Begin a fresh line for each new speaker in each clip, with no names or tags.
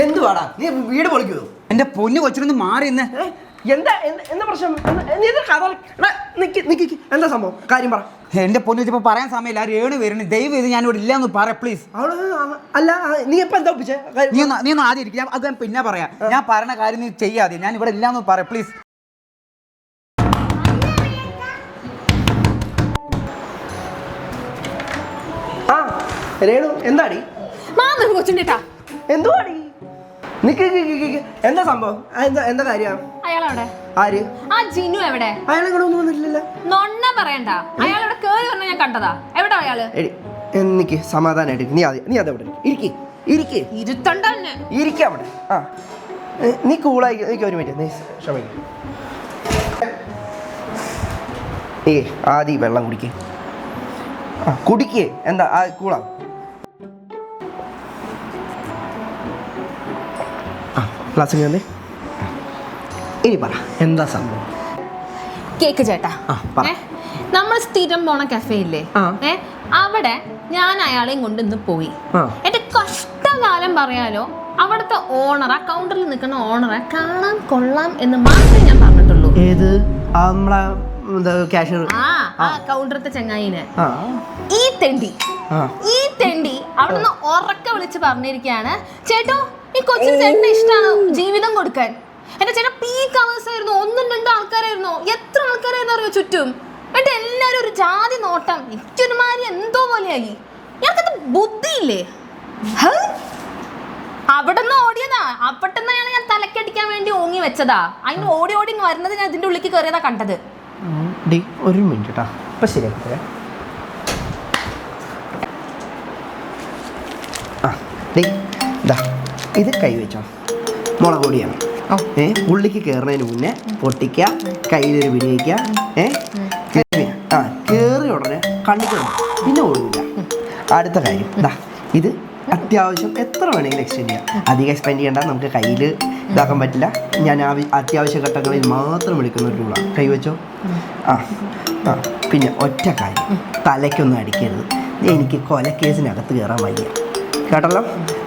എന്തുവാടാ നീ വീട് പൊളിക്കുമോ?
എന്റെ പൊന്നു കൊച്ചിനൊന്ന് മാറി ഇന്ന്.
എന്താ പ്രശ്നം? എന്താ സംഭവം? കാര്യം പറ.
എന്റെ പൊന്നു വെച്ചപ്പോ പറയാൻ സമയമില്ല. രേണു വരുന്നു. ദയവ് ചെയ്ത് ഞാൻ ഇവിടെ ഇല്ലാന്ന് പറ പ്ലീസ്.
അല്ല നീ എപ്പോ എന്താ ഒപ്പിച്ചേ?
നീ ഒന്ന് ആദ്യം ഇരിക്കും. അത് ഞാൻ പിന്നെ പറയാം. ഞാൻ പറഞ്ഞ കാര്യം നീ ചെയ്യാതെ. ഞാൻ ഇവിടെ ഇല്ലാന്ന് പറ പ്ലീസ്.
ആ രേണു എന്താടി? എന്തുവാടി? എന്താ സംഭവം? എന്താ കാര്യം? ആര്?
ജിനു എവിടെ?
അയാളെ ഇവിടെ ഒന്നും വന്നിട്ടില്ലല്ലോ.
നൊണ്ണ പറയണ്ട. അയാളോട് കേറി വന്ന ഞാൻ കണ്ടതാ. എവിടെ അയാള്?
എനിക്ക് സമാധാനായിട്ട് നീ അതെവിടെ ഇരിക്കവിടെ. ആ നീ കൂളായി ഒരു മിനിറ്റ്. നീ ക്ഷമിക്കും. ആദ്യം വെള്ളം കുടിക്കേ. കുടിക്കേ. എന്താ കൂളാ? ക്ലാസ്സിൽ വന്നേ. ഇനി പറ എന്താ സംഭവം?
കേക്ക് ചേട്ടാ, നമ്മൾ സ്ഥിരം പോണ കഫേ ഇല്ലേ, അവിടെ ഞാൻ അയാളെയും കൊണ്ട് ഇന്ന് പോയി. എന്റെ കഷ്ടകാലം പറയാലോ. അവിടുത്തെ ഓണർ, ആ കൗണ്ടറിൽ നിൽക്കുന്ന ഓണറെ കാണാൻ കൊള്ളാം എന്ന് മാത്രമേ ഞാൻ പറഞ്ഞിട്ടുള്ളൂ.
ഏത്? കാഷ്യർ?
ആ കൗണ്ടറത്തെ ചങ്ങായിനെ. ഈ തെണ്ടി അവിടുന്ന് ഉറക്ക വിളിച്ച് പറഞ്ഞിരിക്കുകയാണ്, ചേട്ടോ ഈ കൊച്ചിന് ചേട്ടന് ഇഷ്ടമാണ് ജീവിതം കൊടുക്കാൻ. എന്റെ ചേട്ടൻ പീക്ക് അവേഴ്സ് ആയിരുന്നു. 1-2 ആൾക്കാരായിരുന്നു. എത്ര ആൾക്കാരായിരുന്നു അറിയോ ചുറ്റും. എന്നിട്ട് എല്ലാരും ഒരു ജാതി നോട്ടം. എനിക്കൊരുമാതിരി എന്തോ പോലെയായി. ഞങ്ങൾക്കത് ബുദ്ധിയില്ലേ? അവിടെ നിന്ന് ഓടിയതാ. അപ്പട്ടെന്ന് അയാൾ ഞാൻ തലക്കടിക്കാൻ വേണ്ടി ഓങ്ങി വെച്ചതാ. അതിന് ഓടി വരുന്നത് ഞാൻ ഇതിന്റെ ഉള്ളിലേക്ക് കയറിയതാ കണ്ടത്.
ഒരു മിനിറ്റ് കേട്ടാ, ഇപ്പൊ ശരിയാക്കി. ഇത് കൈവച്ചോ. മുളക് പൊടിയാണ്. ഉള്ളിക്ക് കയറുന്നതിന് മുന്നേ പൊട്ടിക്കുക, കയ്യിലൊരു പിടി വയ്ക്കുക. കയറി ഉടനെ കണ്ണിക്കണം, പിന്നെ ഓടില്ല. അടുത്ത കാര്യം ഇത് അത്യാവശ്യം എത്ര വേണമെങ്കിലും എക്സ്റ്റെൻഡ് ചെയ്യാം. അധികം സ്പെൻഡ് ചെയ്യേണ്ട. നമുക്ക് കയ്യിൽ ഇതാക്കാൻ പറ്റില്ല. ഞാൻ അത്യാവശ്യ ഘട്ടങ്ങളിൽ മാത്രം എടുക്കുന്ന ഒരു ടൂളാണ്. കൈവച്ചോ. പിന്നെ ഒറ്റ കാര്യം, തലയ്ക്കൊന്നും അടിക്കരുത്. എനിക്ക് കൊലക്കേസിനകത്ത് കയറാൻ വയ്യ കേട്ടല്ലോ.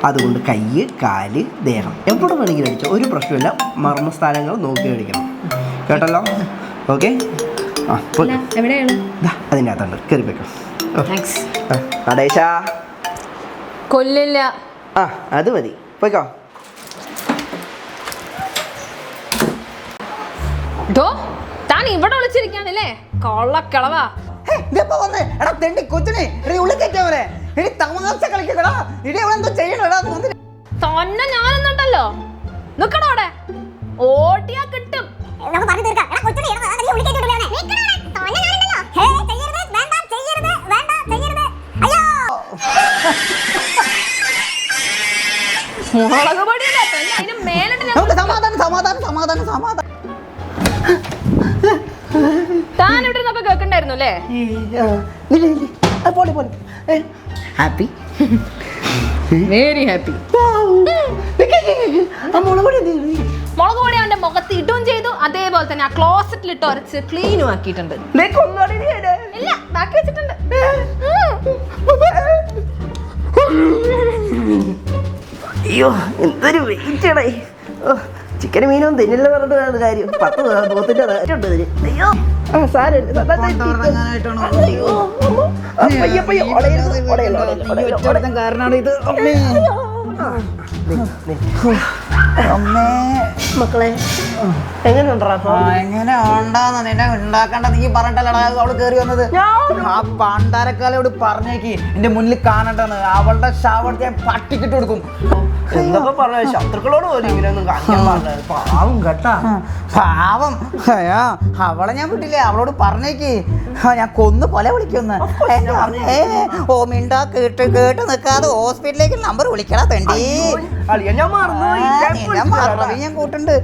അതുകൊണ്ട് കൈ, കാല്, ദേഹം എവിടെ വേണമെങ്കിലും അടിച്ചോ, ഒരു പ്രശ്നമില്ല. മർമ്മസ്ഥാനങ്ങൾ നോക്കി അടിക്കണം കേട്ടല്ലോ. ഓക്കെ. അതിൻ്റെ അകത്തുണ്ട്, കയറി വെക്കാം. നടേശാ
കൊല്ലില്ല.
അത് മതി, പോയിക്കോ.
താൻ ഇവിടെ വിളിച്ചിരിക്കാണല്ലേ കൊള്ളക്കളവാ. തന്നെ ഞാനെന്നുണ്ടല്ലോ. നിക്കണോ അവിടെ? ഓട്ടിയാ കിട്ടും. മുളക് പൊടിയല്ല, അതിന് മേലിട്ട് താൻ ഇവിടെ നിന്നപ്പോ കേൾക്കണ്ടായിരുന്നു അല്ലേ?
Happy,
very happy.
മുളക്
പൊടി അവന്റെ മുഖത്ത് ഇടുകയും ചെയ്തു. അതേപോലെ തന്നെ ആ ക്ലോസറ്റിലിട്ട് ഉരച്ച് ക്ലീനും ആക്കിയിട്ടുണ്ട്. ഇല്ല, ബാക്കി വെച്ചിട്ടുണ്ട്.
അയ്യോ എന്തൊരു വെയിറ്റടേ. ചിക്കനും മീനും തിന്നില്ല പറഞ്ഞിട്ട് കാര്യം. 10 പോത്തിന്റെ റേറ്റുണ്ട് ഇതിന്. അയ്യോ
കാരണമാണ് ഇത്.
മക്കളെ എങ്ങനെ
ഉണ്ടാന്ന് നിന്നെ ഉണ്ടാക്കണ്ട. നീ പറഞ്ഞിട്ടല്ലടാ അവള് കേറി വന്നത്. ആ പണ്ടാരക്കാലോട് പറഞ്ഞേക്ക് എന്റെ മുന്നിൽ കാണണ്ടെന്ന്. അവളുടെ ശവത്തെ ഞാൻ പട്ടിക്കിട്ട് കൊടുക്കും.
എന്തൊക്കെ പറഞ്ഞ ശത്രുക്കളോട് പോലും ഇങ്ങനെയൊന്നും കാണിക്കാൻ പറഞ്ഞത്. പാവം കേട്ടാ,
പാവം. അവളെ ഞാൻ വിട്ടില്ലേ. അവളോട് പറഞ്ഞേക്ക് ഞാൻ കൊന്നു കൊല വിളിക്കുന്ന്. ഓ മിണ്ടാ കേട്ട് നിൽക്കാതെ ഹോസ്പിറ്റലിലേക്ക് നമ്പർ വിളിക്കടാ തണ്ടി. ഞാൻ കൂട്ടുണ്ട്.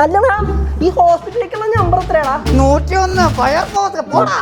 അല്ല ഈ ഹോസ്പിറ്റലിലേക്കുള്ള നമ്പർ എത്രയാടാ?
101 ഫയർഫോഴ്സ്. പോടാ.